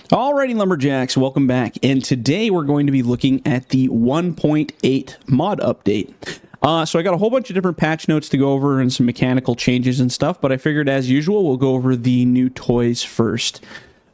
Alrighty, Lumberjacks, welcome back. And today we're going to be looking at the 1.8 mod update. So I got a whole bunch of different patch notes to go over and some mechanical changes and stuff, but I figured as usual we'll go over the new toys first.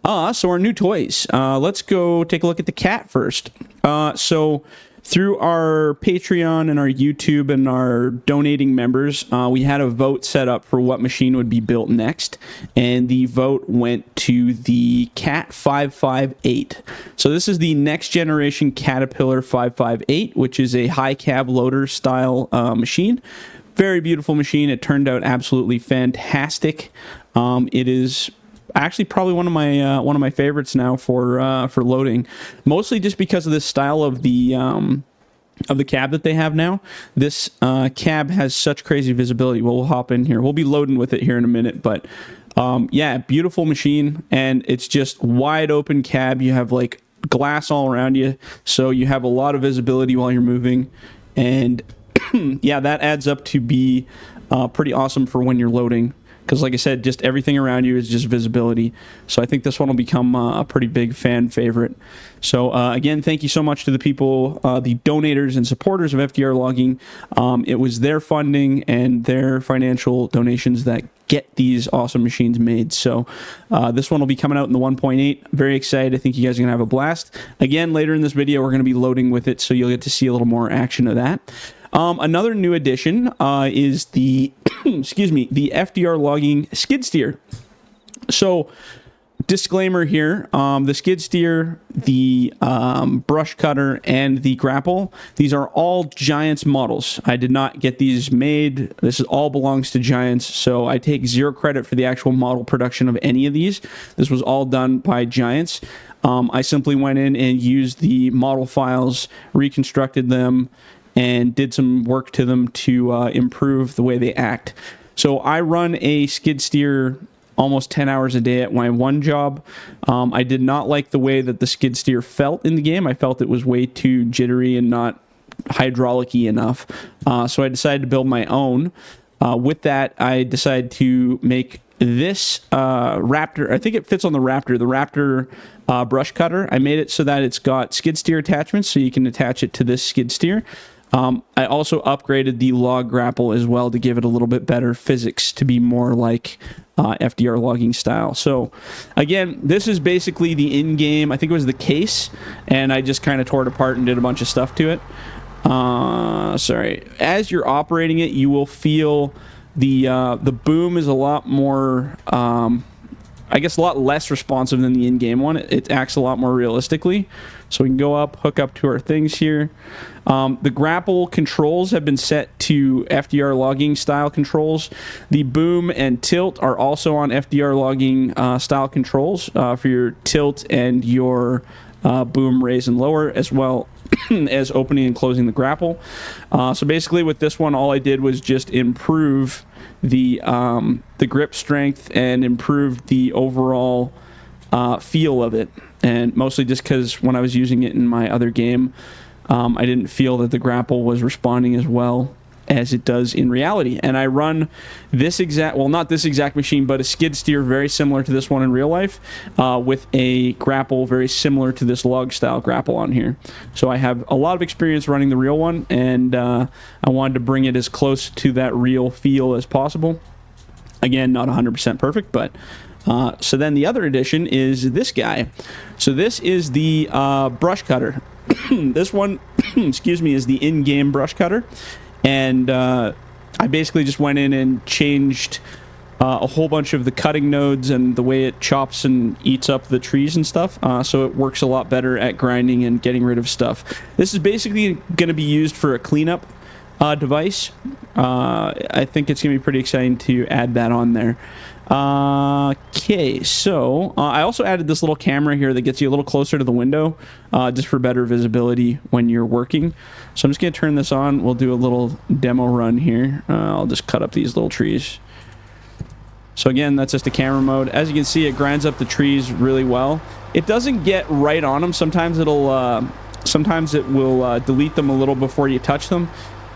So our new toys. Let's go take a look at the cat first. So through our Patreon and our YouTube and our donating members, we had a vote set up for what machine would be built next, and the vote went to the Cat 558. So this is the next generation Caterpillar 558, which is a high cab loader style machine. Very beautiful machine. It turned out absolutely fantastic. It is actually probably one of my favorites now for loading, mostly just because of the style of the cab that they have now. This cab has such crazy visibility. We'll hop in here. We'll be loading with it here in a minute, but yeah, beautiful machine, and it's just wide open cab. You have like glass all around you, so you have a lot of visibility while you're moving, and yeah, that adds up to be pretty awesome for when you're loading. Because like I said, just everything around you is just visibility. So I think this one will become a pretty big fan favorite. So again, thank you so much to the people, the donators and supporters of FDR Logging. It was their funding and their financial donations that get these awesome machines made. So this one will be coming out in the 1.8. Very excited. I think you guys are going to have a blast. Again, later in this video, we're going to be loading with it, so you'll get to see a little more action of that. Another new addition is the excuse me, the FDR Logging skid steer. So disclaimer here, the skid steer, the brush cutter, and the grapple, these are all Giants models. I did not get these made. This all belongs to Giants, so I take zero credit for the actual model production of any of these. This was all done by Giants. I simply went in and used the model files, reconstructed them, and did some work to them to improve the way they act. So I run a skid steer almost 10 hours a day at my one job. I did not like the way that the skid steer felt in the game. I felt it was way too jittery and not hydraulic-y enough. So I decided to build my own. With that, I decided to make this Raptor. I think it fits on the Raptor. The Raptor brush cutter. I made it so that it's got skid steer attachments, so you can attach it to this skid steer. I also upgraded the log grapple as well to give it a little bit better physics, to be more like FDR Logging style. So again, this is basically the in-game, I think it was the case, and I just kind of tore it apart and did a bunch of stuff to it. Sorry. As you're operating it, you will feel the boom is a lot more, I guess a lot less responsive than the in-game one. It acts a lot more realistically. So we can go up, hook up to our things here. The grapple controls have been set to FDR Logging style controls. The boom and tilt are also on FDR Logging style controls for your tilt and your boom, raise, and lower, as well as opening and closing the grapple. So basically with this one, all I did was just improve the grip strength and improve the overall feel of it. And mostly just because when I was using it in my other game, I didn't feel that the grapple was responding as well as it does in reality. And I run this exact, well, not this exact machine, but a skid steer very similar to this one in real life, with a grapple very similar to this log style grapple on here. So I have a lot of experience running the real one, and I wanted to bring it as close to that real feel as possible. Again, not 100% perfect, but so then the other addition is this guy. So this is the brush cutter. This one, excuse me, is the in-game brush cutter. And I basically just went in and changed a whole bunch of the cutting nodes and the way it chops and eats up the trees and stuff. So it works a lot better at grinding and getting rid of stuff. This is basically going to be used for a cleanup device. I think it's going to be pretty exciting to add that on there. Okay, so I also added this little camera here that gets you a little closer to the window, just for better visibility when you're working. So I'm just going to turn this on. We'll do a little demo run here. I'll just cut up these little trees. So again, that's just a camera mode. As you can see, it grinds up the trees really well. It doesn't get right on them. Sometimes it will delete them a little before you touch them.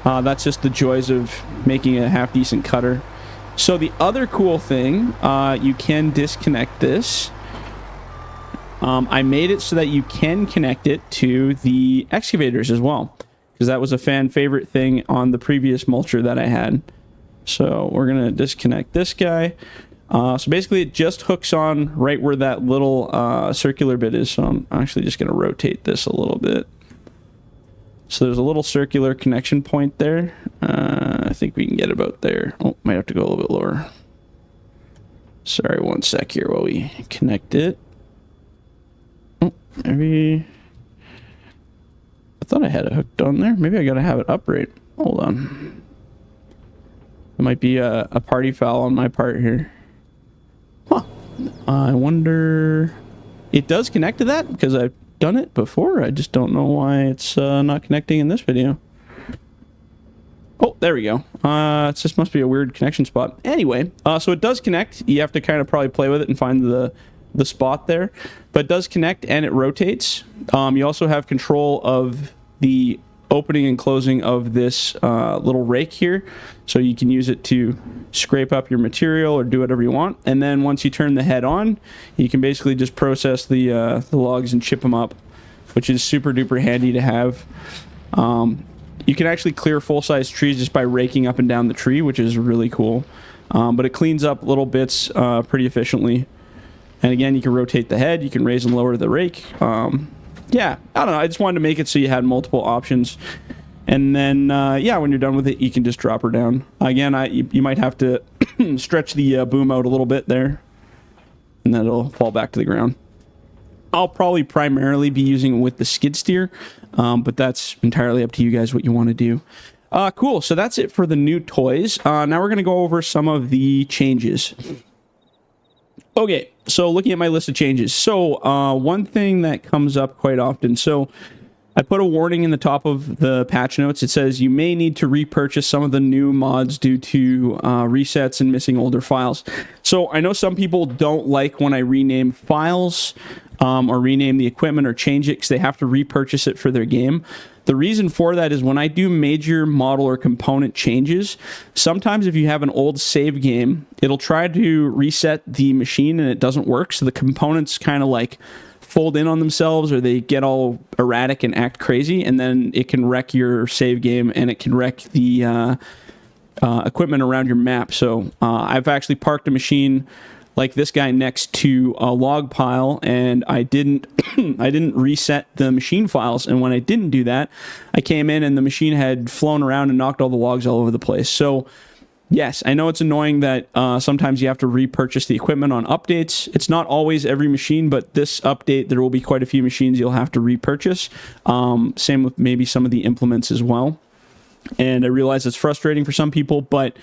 That's just the joys of making a half-decent cutter. So the other cool thing, you can disconnect this. I made it so that you can connect it to the excavators as well, because that was a fan favorite thing on the previous mulcher that I had. So we're going to disconnect this guy. So basically it just hooks on right where that little circular bit is. So I'm actually just going to rotate this a little bit. So there's a little circular connection point there. I think we can get about there. Oh, might have to go a little bit lower. Sorry, one sec here while we connect it. Oh, maybe... I thought I had it hooked on there. Maybe I gotta have it upright. Hold on. It might be a party foul on my part here. Huh. I wonder... It does connect to that because I've done it before. I just don't know why it's not connecting in this video. Oh, there we go. It just must be a weird connection spot. Anyway, so it does connect. You have to kind of probably play with it and find the spot there. But it does connect and it rotates. You also have control of the opening and closing of this little rake here. So you can use it to scrape up your material or do whatever you want. And then once you turn the head on, you can basically just process the logs and chip them up, which is super duper handy to have. You can actually clear full-size trees just by raking up and down the tree, which is really cool. But it cleans up little bits pretty efficiently. And again, you can rotate the head, you can raise and lower the rake. Yeah, I don't know. I just wanted to make it so you had multiple options. And then, yeah, when you're done with it, you can just drop her down. Again, you might have to stretch the boom out a little bit there, and then it'll fall back to the ground. I'll probably primarily be using it with the skid steer, but that's entirely up to you guys what you want to do. Cool, so that's it for the new toys. Now we're going to go over some of the changes. Okay, so looking at my list of changes. So one thing that comes up quite often, so I put a warning in the top of the patch notes. It says you may need to repurchase some of the new mods due to resets and missing older files. So I know some people don't like when I rename files or rename the equipment or change it because they have to repurchase it for their game. The reason for that is when I do major model or component changes, sometimes if you have an old save game, it'll try to reset the machine and it doesn't work. So the components kind of like fold in on themselves or they get all erratic and act crazy, and then it can wreck your save game and it can wreck the equipment around your map. So I've actually parked a machine like this guy next to a log pile, and I didn't reset the machine files, and when I didn't do that, I came in and the machine had flown around and knocked all the logs all over the place. So yes, I know it's annoying that sometimes you have to repurchase the equipment on updates. It's not always every machine, but this update, there will be quite a few machines you'll have to repurchase. Same with maybe some of the implements as well. And I realize it's frustrating for some people, but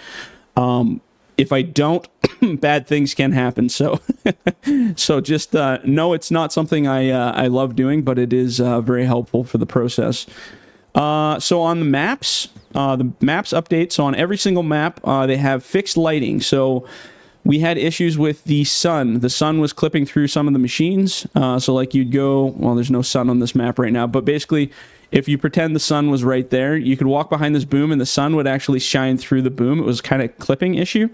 if I don't, bad things can happen. So, so just know it's not something I love doing, but it is very helpful for the process. So on the maps update, so on every single map, they have fixed lighting. So we had issues with the sun. The sun was clipping through some of the machines. So like you'd go, well, there's no sun on this map right now, but basically if you pretend the sun was right there, you could walk behind this boom and the sun would actually shine through the boom. It was kind of clipping issue.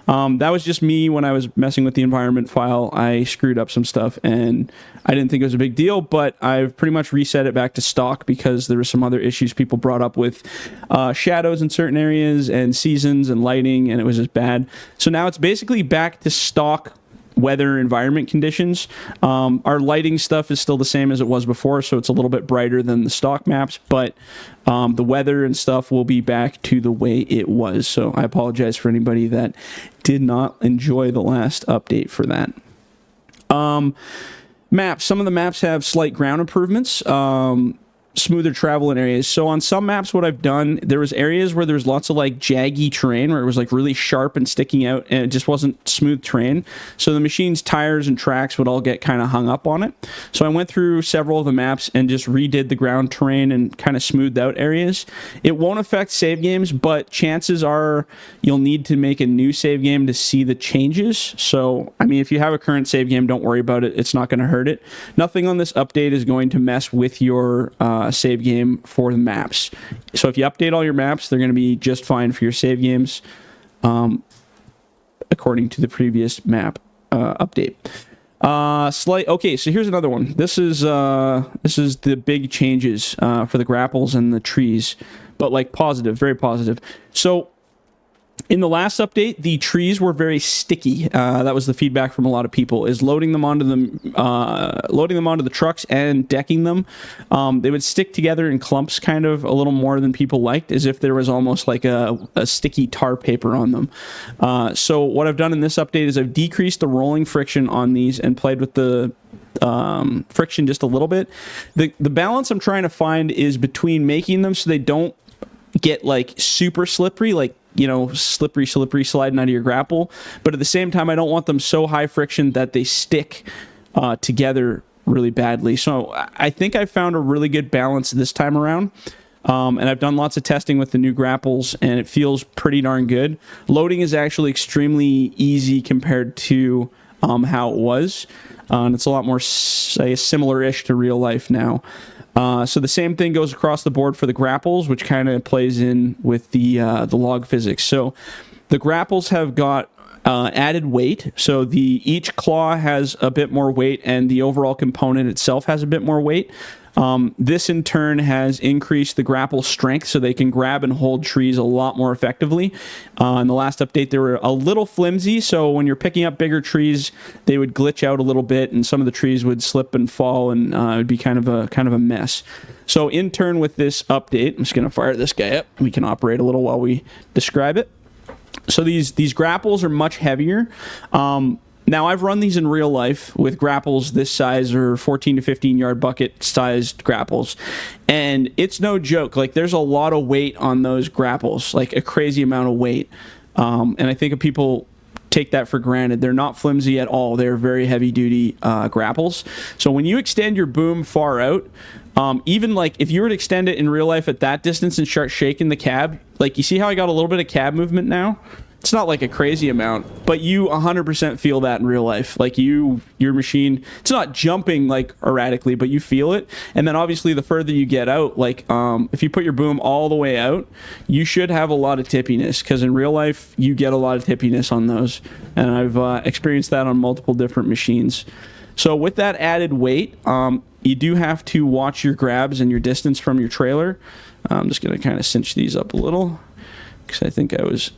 That was just me when I was messing with the environment file. I screwed up some stuff and I didn't think it was a big deal, but I've pretty much reset it back to stock because there were some other issues people brought up with shadows in certain areas and seasons and lighting, and it was just bad. So now it's basically back to stock weather environment conditions. Our lighting stuff is still the same as it was before, so it's a little bit brighter than the stock maps, but the weather and stuff will be back to the way it was. So I apologize for anybody that did not enjoy the last update for that. Maps. Some of the maps have slight ground improvements. Smoother travel in areas. So on some maps, what I've done, there was areas where there's lots of like jaggy terrain where it was like really sharp and sticking out and it just wasn't smooth terrain. So the machine's tires and tracks would all get kind of hung up on it. So I went through several of the maps and just redid the ground terrain and kind of smoothed out areas. It won't affect save games, but chances are you'll need to make a new save game to see the changes. So, I mean, if you have a current save game, don't worry about it. It's not going to hurt it. Nothing on this update is going to mess with your save game for the maps. So if you update all your maps, they're going to be just fine for your save games according to the previous map update. Okay, so here's another one. This is the big changes for the grapples and the trees, but like positive, very positive. So in the last update, the trees were very sticky. That was the feedback from a lot of people. Is loading them onto the trucks and decking them. They would stick together in clumps, kind of a little more than people liked, as if there was almost like a sticky tar paper on them. So what I've done in this update is I've decreased the rolling friction on these and played with the friction just a little bit. The balance I'm trying to find is between making them so they don't get like super slippery, like, you know, slippery sliding out of your grapple, but at the same time I don't want them so high friction that they stick together really badly. So I think I found a really good balance this time around, and I've done lots of testing with the new grapples and it feels pretty darn good. Loading is actually extremely easy compared to how it was, and it's a lot more, say, similar-ish to real life now. So the same thing goes across the board for the grapples, which kind of plays in with the log physics. So the grapples have got added weight. So each claw has a bit more weight, and the overall component itself has a bit more weight. This in turn has increased the grapple strength, so they can grab and hold trees a lot more effectively. In the last update, they were a little flimsy, so when you're picking up bigger trees, they would glitch out a little bit, and some of the trees would slip and fall, and it would be kind of a mess. So in turn with this update, I'm just going to fire this guy up. We can operate a little while we describe it. So these grapples are much heavier. Now, I've run these in real life with grapples this size, or 14 to 15 yard bucket sized grapples, and it's no joke. Like, there's a lot of weight on those grapples, like a crazy amount of weight. And I think people take that for granted. They're not flimsy at all. They're very heavy duty grapples. So when you extend your boom far out, even like if you were to extend it in real life at that distance and start shaking the cab, like, you see how I got a little bit of cab movement now? It's not like a crazy amount, but you 100% feel that in real life. Like, your machine, it's not jumping like erratically, but you feel it. And then obviously the further you get out, like if you put your boom all the way out, you should have a lot of tippiness, because in real life you get a lot of tippiness on those. And I've experienced that on multiple different machines. So with that added weight, you do have to watch your grabs and your distance from your trailer. I'm just going to kind of cinch these up a little, because I think I was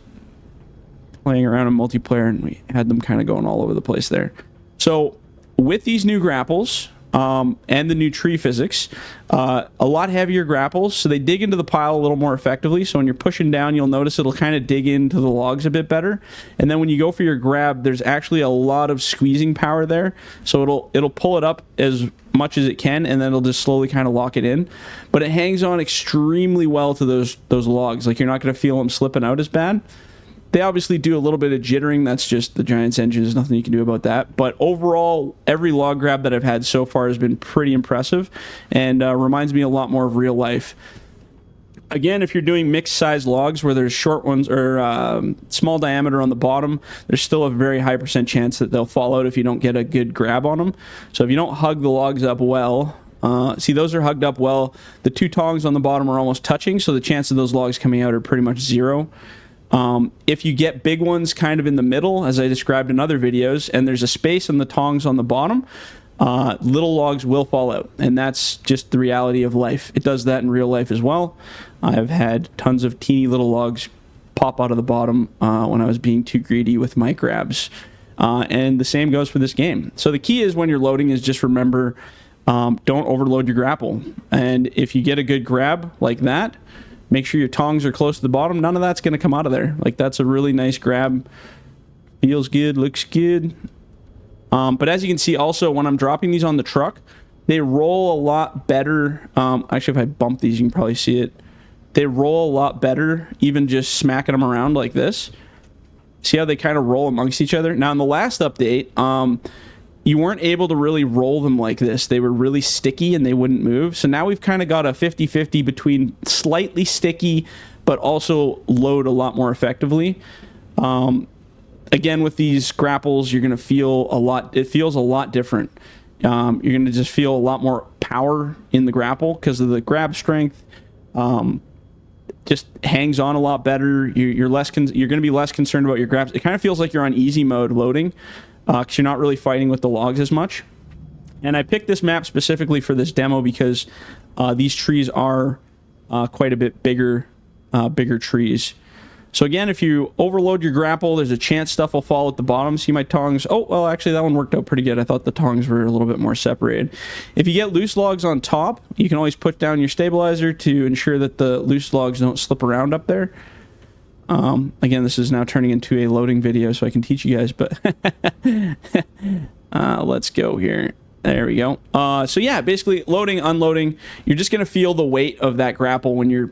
playing around in multiplayer and we had them kind of going all over the place there. So with these new grapples and the new tree physics, a lot heavier grapples, so they dig into the pile a little more effectively. So when you're pushing down, you'll notice it'll kind of dig into the logs a bit better. And then when you go for your grab, there's actually a lot of squeezing power there, so it'll pull it up as much as it can, and then it'll just slowly kind of lock it in. But it hangs on extremely well to those logs. Like, you're not going to feel them slipping out as bad. They obviously do a little bit of jittering. That's just the Giants engine. There's nothing you can do about that. But overall, every log grab that I've had so far has been pretty impressive, and reminds me a lot more of real life. Again, if you're doing mixed size logs where there's short ones or small diameter on the bottom, there's still a very high % chance that they'll fall out if you don't get a good grab on them. So if you don't hug the logs up well, see, those are hugged up well. The two tongs on the bottom are almost touching, so the chance of those logs coming out are pretty much zero. If you get big ones kind of in the middle, as I described in other videos, and there's a space in the tongs on the bottom, little logs will fall out, and that's just the reality of life. It does that in real life as well. I've had tons of teeny little logs pop out of the bottom when I was being too greedy with my grabs, and the same goes for this game. So the key is, when you're loading, is just remember, don't overload your grapple, and if you get a good grab like that, make sure your tongs are close to the bottom. None of that's going to come out of there. Like, that's a really nice grab. Feels good, looks good. But as you can see, also, when I'm dropping these on the truck, they roll a lot better. Actually, if I bump these, you can probably see it. They roll a lot better, even just smacking them around like this. See how they kind of roll amongst each other? Now, in the last update, you weren't able to really roll them like this. They were really sticky and they wouldn't move. So now we've kind of got a 50-50 between slightly sticky but also load a lot more effectively. Again, with these grapples, you're going to feel it feels a lot different. You're going to just feel a lot more power in the grapple because of the grab strength. Just hangs on a lot better. You're going to be less concerned about your grabs. It kind of feels like you're on easy mode loading. because you're not really fighting with the logs as much. And I picked this map specifically for this demo because these trees are quite a bit bigger trees. So again, if you overload your grapple, there's a chance stuff will fall at the bottom. See my tongs? Oh, well, actually, that one worked out pretty good. I thought the tongs were a little bit more separated. If you get loose logs on top, you can always put down your stabilizer to ensure that the loose logs don't slip around up there. Again, this is now turning into a loading video, so I can teach you guys, but let's go here. There we go. So yeah, basically loading, unloading, you're just going to feel the weight of that grapple when you're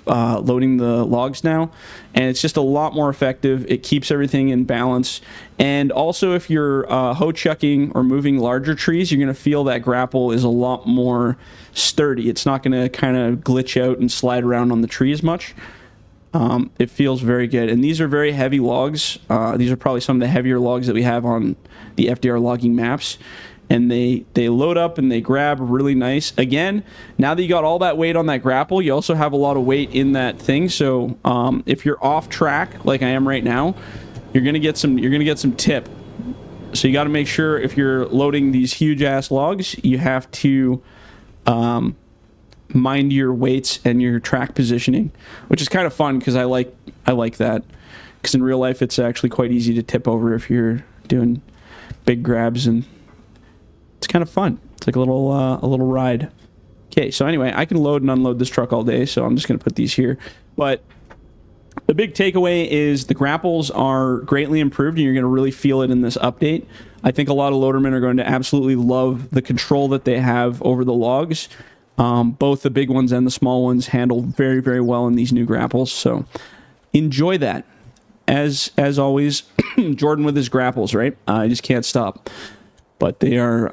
loading the logs now, and it's just a lot more effective. It keeps everything in balance, and also if you're hoe chucking or moving larger trees, you're going to feel that grapple is a lot more sturdy. It's not going to kind of glitch out and slide around on the tree as much. It feels very good, and these are very heavy logs. These are probably some of the heavier logs that we have on the FDR logging maps, and they load up and they grab really nice. Again, now that you got all that weight on that grapple, you also have a lot of weight in that thing. So if you're off track like I am right now, you're gonna get some tip. So you got to make sure if you're loading these huge ass logs, you have to mind your weights and your track positioning, which is kind of fun because I like that, because in real life it's actually quite easy to tip over if you're doing big grabs, and it's kind of fun. It's like a little ride. Okay, so anyway, I can load and unload this truck all day, so I'm just going to put these here. But the big takeaway is the grapples are greatly improved, and you're going to really feel it in this update. I think a lot of loadermen are going to absolutely love the control that they have over the logs. Both the big ones and the small ones handle very, very well in these new grapples, so enjoy that. As always, Jordan with his grapples, right? I just can't stop. But they are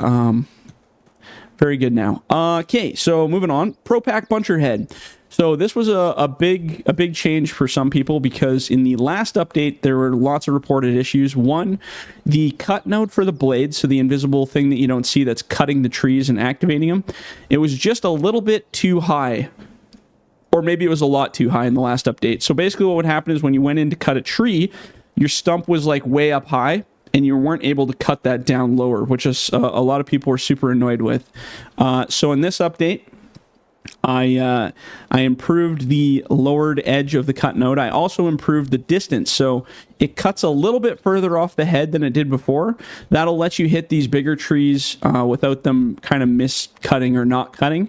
very good now. Okay, so moving on. Pro Pack Buncher Head. So this was a big change for some people, because in the last update there were lots of reported issues. One, the cut node for the blades, so the invisible thing that you don't see that's cutting the trees and activating them, it was just a little bit too high. Or maybe it was a lot too high in the last update. So basically what would happen is when you went in to cut a tree, your stump was like way up high, and you weren't able to cut that down lower, which is a lot of people were super annoyed with. So in this update, I improved the lowered edge of the cut node. I also improved the distance, so it cuts a little bit further off the head than it did before. That'll let you hit these bigger trees without them kind of miscutting or not cutting.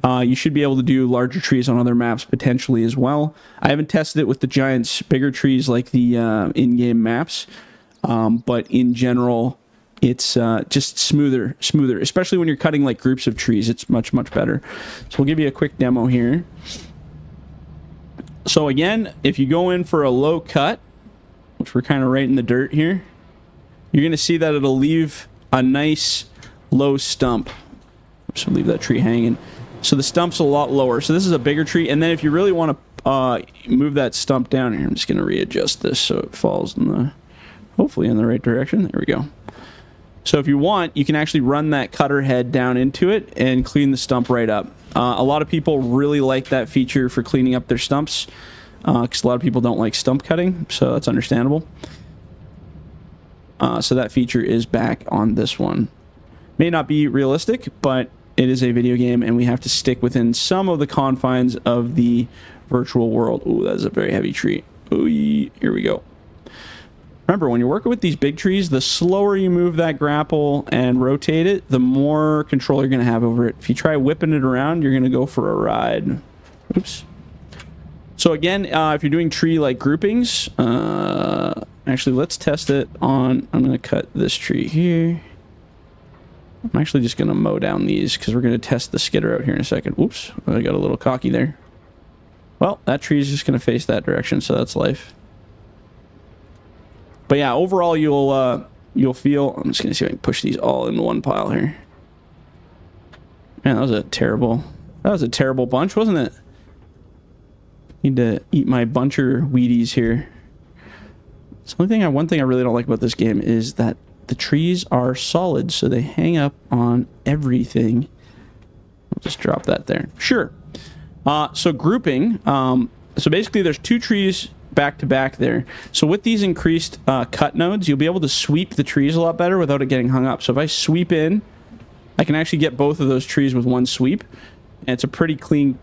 You should be able to do larger trees on other maps potentially as well. I haven't tested it with the giants, bigger trees like the in-game maps, but in general, it's just smoother, especially when you're cutting like groups of trees. It's much better. So we'll give you a quick demo here. So again, if you go in for a low cut, which we're kind of right in the dirt here, you're going to see that it'll leave a nice low stump. Oops, we'll leave that tree hanging. So the stump's a lot lower. So this is a bigger tree. And then if you really want to move that stump down here, I'm just going to readjust this so it falls in the, hopefully in the right direction. There we go. So if you want, you can actually run that cutter head down into it and clean the stump right up. A lot of people really like that feature for cleaning up their stumps, because a lot of people don't like stump cutting, so that's understandable. So that feature is back on this one. May not be realistic, but it is a video game, and we have to stick within some of the confines of the virtual world. Ooh, that is a very heavy tree. Ooh, here we go. Remember, when you're working with these big trees, the slower you move that grapple and rotate it, the more control you're going to have over it. If you try whipping it around, you're going to go for a ride. Oops. So again, if you're doing tree-like groupings, actually, let's test it on, I'm going to cut this tree here. I'm actually just going to mow down these because we're going to test the skitter out here in a second. Oops, I got a little cocky there. Well, that tree is just going to face that direction, so that's life. But yeah, overall, you'll feel... I'm just going to see if I can push these all into one pile here. Man, that was a terrible bunch, wasn't it? Need to eat my buncher Wheaties here. The only thing, one thing I really don't like about this game is that the trees are solid, so they hang up on everything. I'll just drop that there. Sure. So grouping. So basically, there's two trees back to back there. So with these increased cut nodes, you'll be able to sweep the trees a lot better without it getting hung up. So if I sweep in, I can actually get both of those trees with one sweep, and it's a pretty clean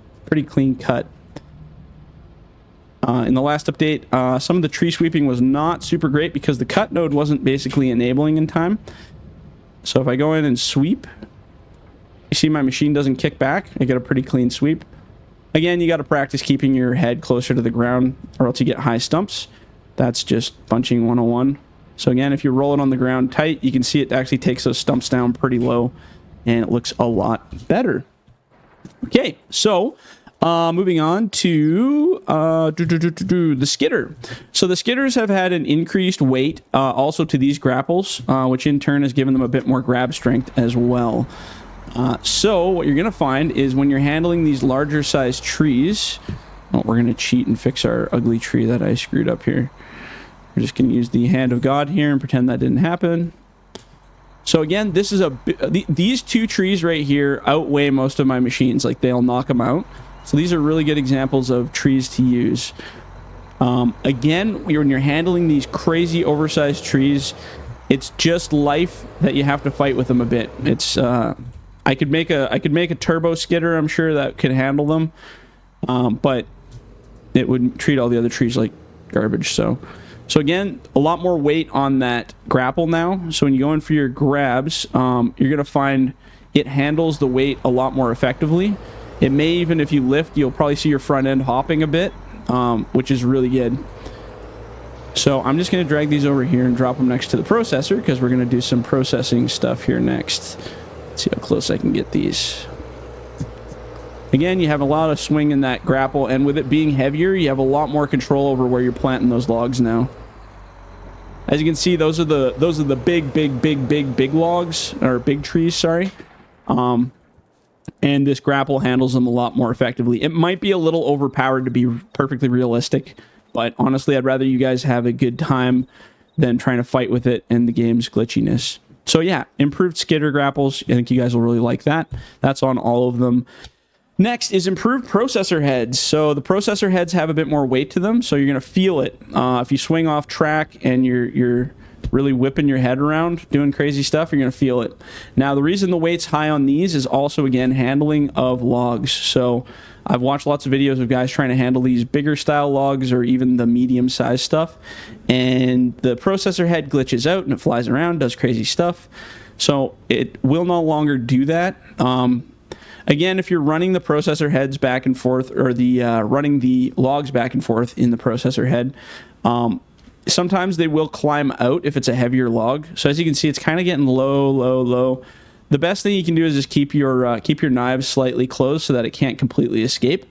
cut. In the last update, some of the tree sweeping was not super great because the cut node wasn't basically enabling in time. So if I go in and sweep, you see my machine doesn't kick back. I get a pretty clean sweep. Again, you got to practice keeping your head closer to the ground or else you get high stumps. That's just bunching 101. So again, if you roll it on the ground tight, you can see it actually takes those stumps down pretty low and it looks a lot better. Okay, so moving on to the Skitter. So the Skitters have had an increased weight also to these grapples, which in turn has given them a bit more grab strength as well. So what you're going to find is when you're handling these larger sized trees, we're going to cheat and fix our ugly tree that I screwed up here. We're just going to use the hand of God here and pretend that didn't happen. So again, this is these two trees right here outweigh most of my machines. Like, they'll knock them out. So these are really good examples of trees to use. Again, when you're handling these crazy oversized trees, it's just life that you have to fight with them a bit. It's I could make a turbo skitter, I'm sure, that could handle them, but it would treat all the other trees like garbage. So again, a lot more weight on that grapple now. So when you go in for your grabs, you're gonna find it handles the weight a lot more effectively. It may even, if you lift, you'll probably see your front end hopping a bit, which is really good. So I'm just going to drag these over here and drop them next to the processor because we're going to do some processing stuff here next. Let's see how close I can get these. Again, you have a lot of swing in that grapple, and with it being heavier, you have a lot more control over where you're planting those logs now. As you can see, those are the big logs, or big trees, sorry. And this grapple handles them a lot more effectively. It might be a little overpowered to be perfectly realistic, but honestly, I'd rather you guys have a good time than trying to fight with it and the game's glitchiness. So yeah, improved skitter grapples. I think you guys will really like that. That's on all of them. Next is improved processor heads. So the processor heads have a bit more weight to them, so you're going to feel it. If you swing off track and you're really whipping your head around, doing crazy stuff, you're going to feel it. Now, the reason the weight's high on these is also, again, handling of logs. So I've watched lots of videos of guys trying to handle these bigger style logs or even the medium sized stuff, and the processor head glitches out and it flies around, does crazy stuff. So it will no longer do that. Again, if you're running the processor heads back and forth, or running the logs back and forth in the processor head, sometimes they will climb out if it's a heavier log. So as you can see, it's kind of getting low. The best thing you can do is just keep your knives slightly closed so that it can't completely escape.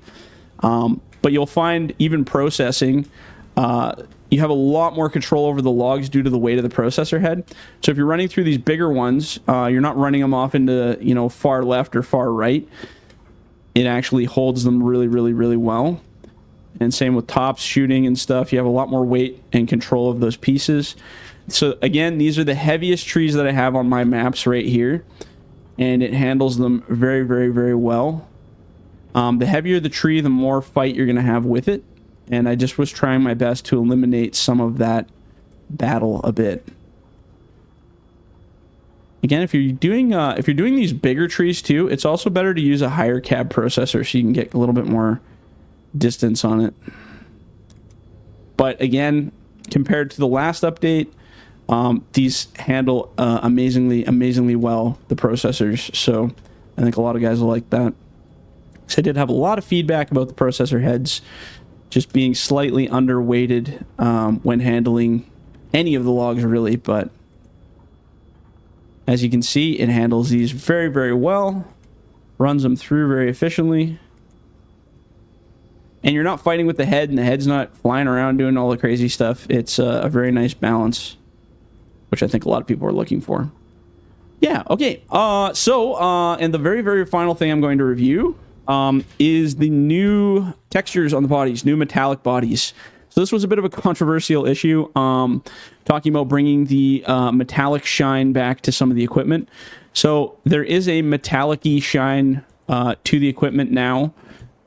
But you'll find even processing, you have a lot more control over the logs due to the weight of the processor head. So if you're running through these bigger ones, you're not running them off into far left or far right. It actually holds them really well. And same with tops, shooting and stuff. You have a lot more weight and control of those pieces. So again, these are the heaviest trees that I have on my maps right here, and it handles them very well. The heavier the tree, the more fight you're going to have with it, and I just was trying my best to eliminate some of that battle a bit. Again, if you're doing these bigger trees too, it's also better to use a higher cab processor so you can get a little bit more distance on it. But again, compared to the last update, these handle amazingly well, the processors. So I think a lot of guys will like that. So I did have a lot of feedback about the processor heads just being slightly underweighted when handling any of the logs really, but as you can see, it handles these very well, runs them through very efficiently. And you're not fighting with the head, and the head's not flying around doing all the crazy stuff. It's a very nice balance, which I think a lot of people are looking for. Yeah, okay. And the very final thing I'm going to review is the new textures on the bodies, new metallic bodies. So this was a bit of a controversial issue, talking about bringing the metallic shine back to some of the equipment. So there is a metallic-y shine to the equipment now,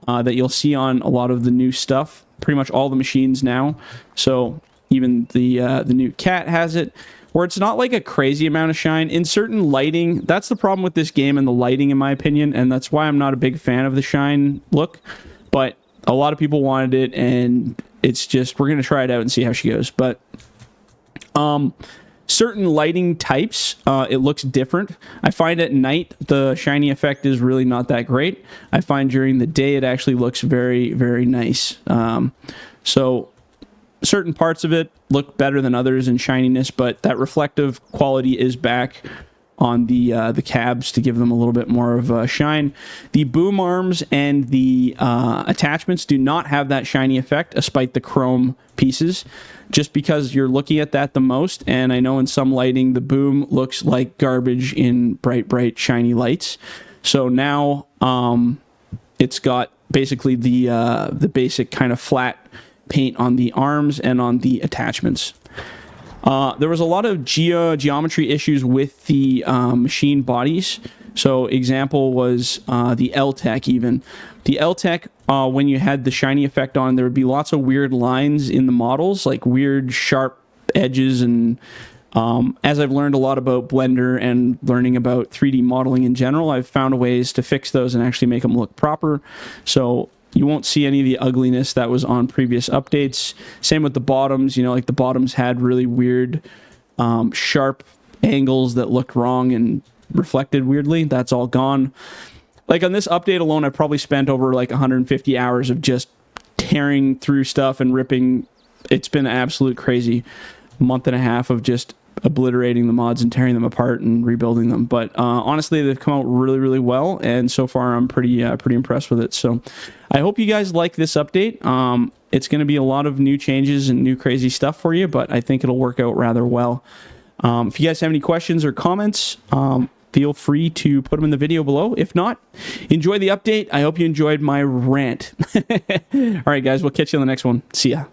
that you'll see on a lot of the new stuff. pretty much all the machines now. So even the new cat has it, where it's not like a crazy amount of shine. In certain lighting, that's the problem with this game and the lighting, in my opinion, and that's why I'm not a big fan of the shine look. But a lot of people wanted it, and it's just, we're going to try it out and see how she goes. But certain lighting types, it looks different. I find at night the shiny effect is really not that great. I find during the day it actually looks very, very nice. So certain parts of it look better than others in shininess, but that reflective quality is back on the cabs to give them a little bit more of a shine. The boom arms and the attachments do not have that shiny effect, despite the chrome pieces, just because you're looking at that the most. And I know in some lighting, the boom looks like garbage in bright, bright, shiny lights. So now it's got basically the basic kind of flat paint on the arms and on the attachments. There was a lot of geometry issues with the machine bodies. So example was the L-Tech even. The L-Tech, when you had the shiny effect on, there would be lots of weird lines in the models, like weird sharp edges. And as I've learned a lot about Blender and learning about 3D modeling in general, I've found ways to fix those and actually make them look proper. So you won't see any of the ugliness that was on previous updates. Same with the bottoms. You know, like the bottoms had really weird, sharp angles that looked wrong and reflected weirdly. That's all gone. Like on this update alone, I probably spent over like 150 hours of just tearing through stuff and ripping. It's been an absolute crazy month and a half of just obliterating the mods and tearing them apart and rebuilding them. But honestly, they've come out really, really well, and so far I'm pretty impressed with it. So I hope you guys like this update. It's going to be a lot of new changes and new crazy stuff for you, but I think it'll work out rather well. If you guys have any questions or comments, feel free to put them in the video below. If not, enjoy the update. I hope you enjoyed my rant. All right, guys, we'll catch you on the next one. See ya.